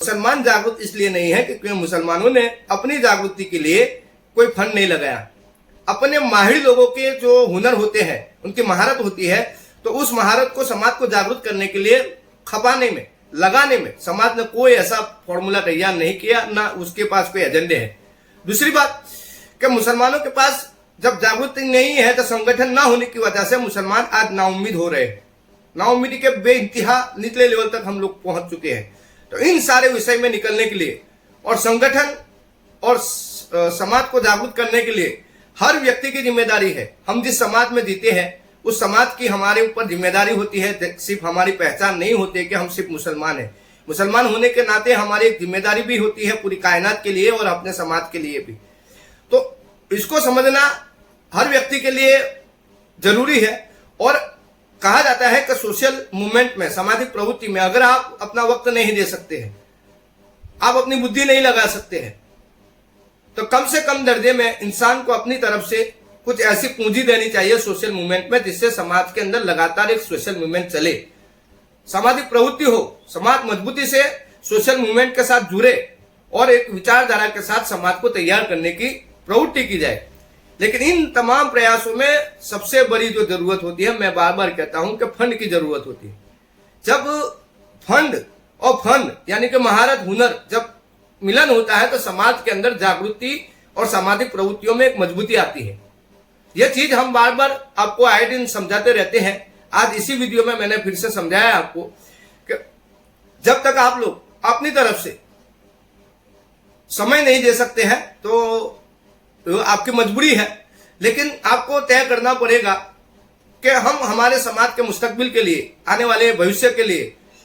मुसलमान जागरूक इसलिए नहीं है क्योंकि मुसलमानों ने अपनी जागृति के लिए कोई फंड नहीं लगाया। अपने माहिर लोगों के जो हुनर होते हैं, उनकी महारत होती है, तो उस महारत को समाज को जागरूक करने के लिए खपाने में, लगाने में समाज ने कोई ऐसा फॉर्मूला तैयार नहीं किया, ना उसके पास कोई एजेंडे है। दूसरी बात कि मुसलमानों के पास जब जागृति नहीं है तो संगठन ना होने की वजह से मुसलमान आज नाउम्मीद हो रहे हैं। नाउम्मीदी के बेइंतहा निचले लेवल तक हम लोग पहुंच चुके हैं। तो इन सारे विषय में निकलने के लिए और संगठन और समाज को जागरूक करने के लिए हर व्यक्ति की जिम्मेदारी है। हम जिस समाज में जीते हैं उस समाज की हमारे ऊपर जिम्मेदारी होती है। सिर्फ हमारी पहचान नहीं होती कि हम सिर्फ मुसलमान हैं। मुसलमान होने के नाते हमारी एक जिम्मेदारी भी होती है पूरी कायनात के लिए और अपने समाज के लिए भी। तो इसको समझना हर व्यक्ति के लिए जरूरी है। और कहा जाता है कि सोशल मूवमेंट में, सामाजिक प्रवृत्ति में अगर आप अपना वक्त नहीं दे सकते हैं, आप अपनी बुद्धि नहीं लगा सकते हैं, तो कम से कम दर्जे में इंसान को अपनी तरफ से कुछ ऐसी पूंजी देनी चाहिए सोशल मूवमेंट में, जिससे समाज के अंदर लगातार एक सोशल मूवमेंट चले, सामाजिक प्रवृत्ति हो, समाज मजबूती से सोशल मूवमेंट के साथ जुड़े और एक विचारधारा के साथ समाज को तैयार करने की प्रवृत्ति की जाए। लेकिन इन तमाम प्रयासों में सबसे बड़ी जो जरूरत होती है, मैं बार बार कहता हूं कि फंड की जरूरत होती है। जब फंड और फन यानी कि महारत, हुनर जब मिलन होता है तो समाज के अंदर जागृति और सामाजिक प्रवृत्तियों में एक मजबूती आती है। यह चीज हम बार बार आपको आए दिन समझाते रहते हैं। आज इसी वीडियो में मैंने फिर से समझाया आपको कि जब तक आप लोग अपनी तरफ से समय नहीं दे सकते हैं तो आपकी मजबूरी है, लेकिन आपको तय करना पड़ेगा कि हम हमारे समाज के मुस्तकबिल के लिए, आने वाले भविष्य के लिए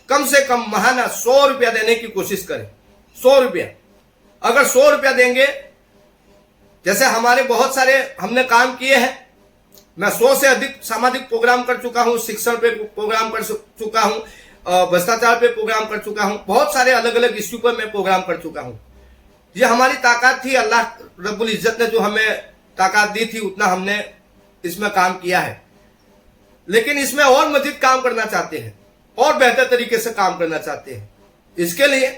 कम से कम महाना 100 रुपया देने की कोशिश करें। 100 रुपया, अगर 100 रुपया देंगे, जैसे हमारे बहुत सारे हमने काम किए हैं, मैं 100 से अधिक सामाजिक प्रोग्राम कर चुका हूं, शिक्षण पे प्रोग्राम कर चुका हूं, भ्रष्टाचार पे प्रोग्राम कर चुका हूं, बहुत सारे अलग अलग इश्यू पर मैं प्रोग्राम कर चुका हूं। ये हमारी ताकत थी, अल्लाह रब्बुल इज्जत ने जो हमें ताकत दी थी उतना हमने इसमें काम किया है। लेकिन इसमें और मजीद काम करना चाहते हैं और बेहतर तरीके से काम करना चाहते हैं। इसके लिए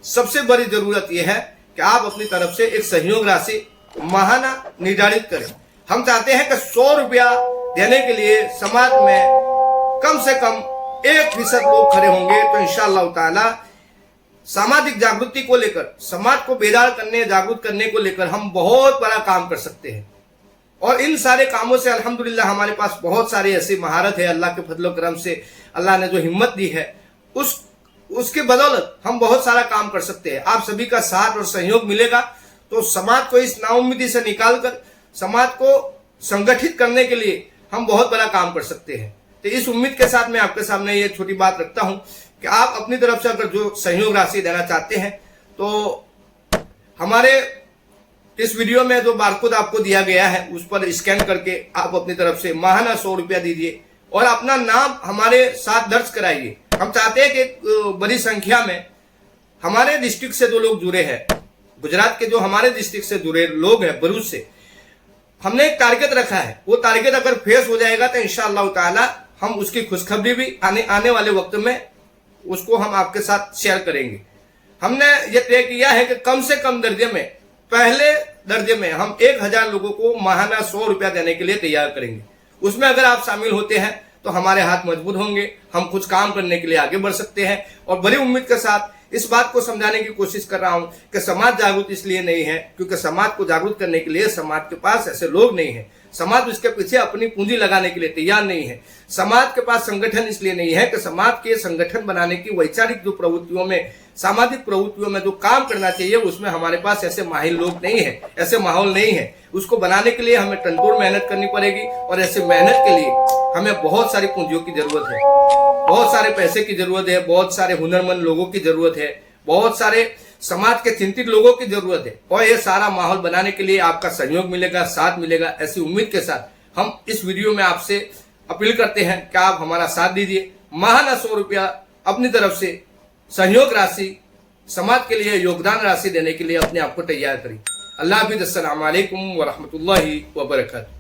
सबसे बड़ी जरूरत यह है कि आप अपनी तरफ से एक सहयोग राशि माहाना निर्धारित करें। हम चाहते हैं कि 100 रुपया देने के लिए समाज में कम से कम 1% लोग खड़े होंगे तो इंशाअल्लाह ताला सामाजिक जागृति को लेकर, समाज को बेदार करने, जागरूक करने को लेकर हम बहुत बड़ा काम कर सकते हैं। और इन सारे कामों से अल्हम्दुलिल्लाह हमारे पास बहुत सारी ऐसी महारत है, अल्लाह के फजल करम से अल्लाह ने जो हिम्मत दी है उसके बदौलत हम बहुत सारा काम कर सकते हैं। आप सभी का साथ और सहयोग मिलेगा तो समाज को इस नाउम्मीदी से निकालकर समाज को संगठित करने के लिए हम बहुत बड़ा काम कर सकते हैं। तो इस उम्मीद के साथ मैं आपके सामने ये छोटी बात रखता हूं कि आप अपनी तरफ से अगर जो सहयोग राशि देना चाहते हैं तो हमारे इस वीडियो में जो बारकोड आपको दिया गया है उस पर स्कैन करके आप अपनी तरफ से माहाना 100 रुपया दीजिए और अपना नाम हमारे साथ दर्ज कराइए। हम चाहते हैं कि बड़ी संख्या में हमारे डिस्ट्रिक्ट से जो लोग जुड़े हैं, गुजरात के जो हमारे डिस्ट्रिक्ट से जुड़े लोग हैं, भरूच से, हमने एक टारगेट रखा है। वो टारगेट अगर फेस हो जाएगा तो इंशाअल्लाह ताला हम उसकी खुशखबरी भी आने वाले वक्त में उसको हम आपके साथ शेयर करेंगे। हमने ये तय किया है कि कम से कम दर्जे में, पहले दर्जे में हम 1000 लोगों को माहाना 100 रुपया देने के लिए तैयार करेंगे। उसमें अगर आप शामिल होते हैं तो हमारे हाथ मजबूत होंगे, हम कुछ काम करने के लिए आगे बढ़ सकते हैं। और बड़ी उम्मीद के साथ इस बात को समझाने की कोशिश कर रहा हूं कि समाज जागरूक इसलिए नहीं है क्योंकि समाज को जागरूक करने के लिए समाज के पास ऐसे लोग नहीं है, समाज उसके पीछे अपनी पूंजी लगाने के लिए तैयार नहीं है। समाज के पास संगठन इसलिए नहीं है कि समाज के संगठन बनाने की वैचारिक जो प्रवृत्तियों में, सामाजिक प्रवृत्तियों में जो काम करना चाहिए उसमें हमारे पास ऐसे माहिर लोग नहीं है, ऐसे माहौल नहीं है। उसको बनाने के लिए हमें टनटोड़ मेहनत करनी पड़ेगी और ऐसे मेहनत के लिए हमें बहुत सारी पूंजियों की जरूरत है, बहुत सारे पैसे की जरूरत है, बहुत सारे हुनरमंद लोगों की जरूरत है, बहुत सारे समाज के चिंतित लोगों की जरूरत है। और ये सारा माहौल बनाने के लिए आपका सहयोग मिलेगा, साथ मिलेगा। ऐसी उम्मीद के साथ हम इस वीडियो में आपसे अपील करते हैं कि आप हमारा साथ दीजिए। माहाना 100 रुपया अपनी तरफ से सहयोग राशि, समाज के लिए योगदान राशि देने के लिए अपने आप को तैयार करें। अल्लाह हाफिज़। अस्सलामु अलैकुम व रहमतुल्लाहि व बरकातहू।